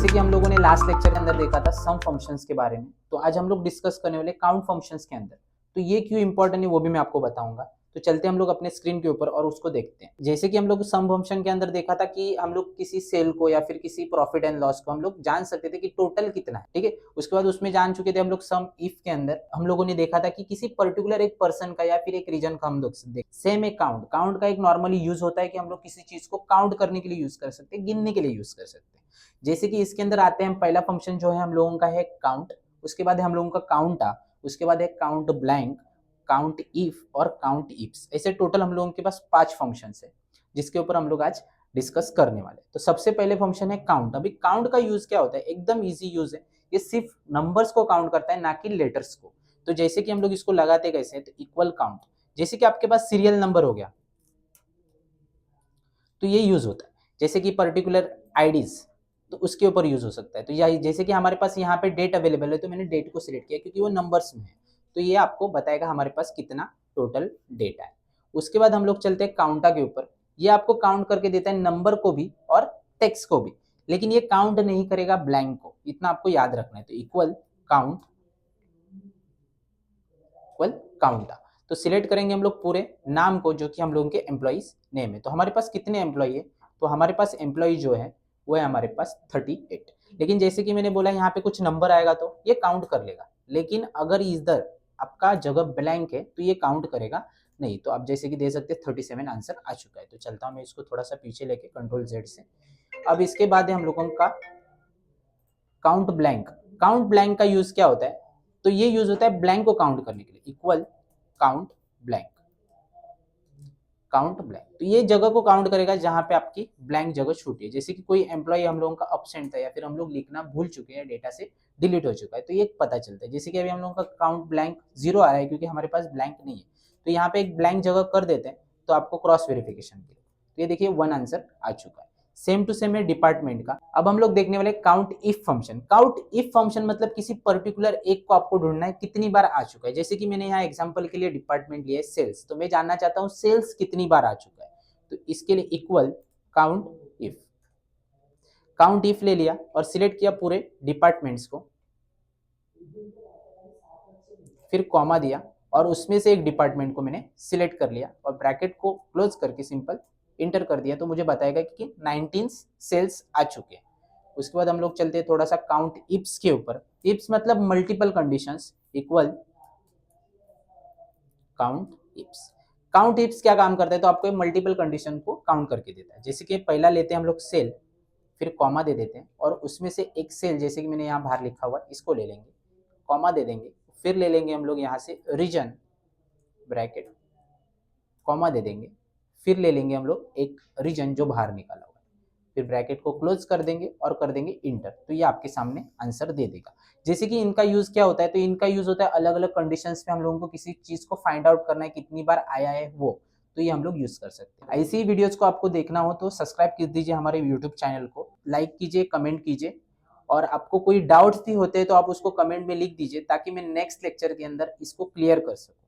जैसे कि हम लोगों ने लास्ट लेक्चर के अंदर देखा था सम फंक्शंस के बारे में, तो आज हम लोग डिस्कस करने वाले काउंट फंक्शंस के अंदर। तो ये क्यों इंपॉर्टेंट है वो भी मैं आपको बताऊंगा। तो चलते हम लोग अपने स्क्रीन के ऊपर और उसको देखते हैं। जैसे कि हम लोग सम फंक्शन के अंदर देखा था कि हम लोग किसी सेल को या फिर किसी प्रॉफिट एंड लॉस को हम लोग जान सकते थे कि टोटल कितना है, ठीक है। उसके बाद उसमें जान चुके थे हम लोग सम इफ के अंदर हम लोगों ने देखा था कि किसी पर्टिकुलर एक पर्सन का या फिर एक रीजन का हम लोग सेम एक काउंट का एक नॉर्मली यूज होता है कि हम लोग किसी चीज को काउंट करने के लिए यूज कर सकते हैं, गिनने के लिए यूज कर सकते हैं। जैसे कि इसके अंदर आते हैं, पहला फंक्शन जो है हम लोगों का है काउंट, उसके बाद है हम लोगों का काउंट आ, उसके बाद है काउंट ब्लैंक, काउंट इफ और काउंट इफ्स। ऐसे टोटल हम लोगों के पास 5 फंक्शंस है जिसके ऊपर हम लोग आज डिस्कस करने वाले। तो सबसे पहले फंक्शन है काउंट। अभी काउंट का यूज क्या होता है, एकदम इजी यूज है। ये सिर्फ नंबर्स को काउंट करता है, ना कि लेटर्स को। तो जैसे कि हम लोग इसको लगाते कैसे हैं, तो इक्वल काउंट। जैसे कि आपके पास सीरियल नंबर हो गया तो ये यूज होता है। जैसे कि पर्टिकुलर आईडीज, तो उसके ऊपर यूज हो सकता है। तो या जैसे कि हमारे पास यहाँ पे डेट अवेलेबल है तो मैंने डेट को सिलेक्ट किया क्योंकि वो नंबर्स में है, तो ये आपको बताएगा हमारे पास कितना टोटल डेटा है। उसके बाद हम लोग चलते हैं काउंटा के ऊपर। ये आपको काउंट करके देता है नंबर को भी और टेक्स्ट को भी, लेकिन ये काउंट नहीं करेगा ब्लैंक को, इतना आपको याद रखना है। तो इक्वल काउंट इक्वल काउंटा। तो सिलेक्ट करेंगे हम लोग पूरे नाम को जो कि हम लोगों के एम्प्लॉइज नेम है। तो हमारे पास कितने एम्प्लॉई है, तो हमारे पास एम्प्लॉई जो है वो है हमारे पास 38। लेकिन जैसे कि मैंने बोला यहाँ पे कुछ नंबर आएगा तो ये काउंट कर लेगा, लेकिन अगर इधर आपका जगह ब्लैंक है तो ये काउंट करेगा नहीं। तो आप जैसे कि दे सकते हैं 37 आंसर आ चुका है। तो चलता हूँ मैं इसको थोड़ा सा पीछे लेके कंट्रोल जेड से। अब इसके बाद है हम लोगों का काउंट ब्लैंक। काउंट ब्लैंक का यूज क्या होता है, तो ये यूज होता है ब्लैंक को काउंट करने के लिए। Equal count blank, count blank. तो ये जगह को काउंट करेगा जहां पे आपकी ब्लैंक जगह छूटी है। जैसे कि कोई एम्प्लॉय हम लोगों का अब्सेंट था या फिर हम लोग लिखना भूल चुके हैं, डेटा से डिलीट हो चुका है, तो ये पता चलता है। जैसे कि अभी हम लोगों का काउंट ब्लैंक 0 आ रहा है क्योंकि हमारे पास ब्लैंक नहीं है, तो यहाँ पे एक ब्लैंक जगह कर देते हैं तो आपको क्रॉस वेरिफिकेशन के लिए। तो ये देखिए 1 आंसर आ चुका है। सेम टू सेम है डिपार्टमेंट का। अब हम लोग देखने वाले count if function. Count if function मतलब किसी पर्टिकुलर एक को आपको ढूंढना है कितनी बार आ चुका है। जैसे कि मैंने यहाँ एग्जांपल के लिए डिपार्टमेंट लिया है सेल्स, तो मैं जानना चाहता हूँ सेल्स कितनी बार आ चुका है। तो इसके लिए equal count if, count if ले लिया और सिलेक्ट किया पूरे डिपार्टमेंट्स को, फिर कॉमा दिया और उसमें से एक डिपार्टमेंट को मैंने सिलेक्ट कर लिया और ब्रैकेट को क्लोज करके सिंपल इंटर कर दिया, तो मुझे बताएगा कि 19 सेल्स आ चुके हैं। उसके बाद हम लोग चलते हैं थोड़ा सा काउंट इफ्स के ऊपर। इफ्स मतलब multiple conditions. Equal count ifs. Count ifs क्या काम करता है, तो आपको मल्टीपल कंडीशन को काउंट करके देता है। जैसे कि पहला लेते हैं हम लोग सेल, फिर कॉमा दे देते हैं और उसमें से एक सेल जैसे कि मैंने यहाँ बाहर लिखा हुआ इसको ले लेंगे, कॉमा दे देंगे, फिर ले लेंगे हम लोग यहाँ से रीजन, ब्रैकेट, कॉमा दे देंगे, फिर ले लेंगे हम लोग एक रीजन जो बाहर निकाला हुआ है, फिर ब्रैकेट को क्लोज कर देंगे और कर देंगे इंटर। तो ये आपके सामने आंसर दे देगा। जैसे कि इनका यूज क्या होता है, तो इनका यूज होता है अलग अलग कंडीशंस में हम लोगों को किसी चीज को फाइंड आउट करना है कितनी बार आया है वो, तो ये हम लोग यूज कर सकते हैं। ऐसी ही वीडियोस को आपको देखना हो तो सब्सक्राइब कर दीजिए हमारे यूट्यूब चैनल को, लाइक कीजिए, कमेंट कीजिए, और आपको कोई डाउट्स भी होते हैं तो आप उसको कमेंट में लिख दीजिए ताकि मैं नेक्स्ट लेक्चर के अंदर इसको क्लियर कर सकूँ।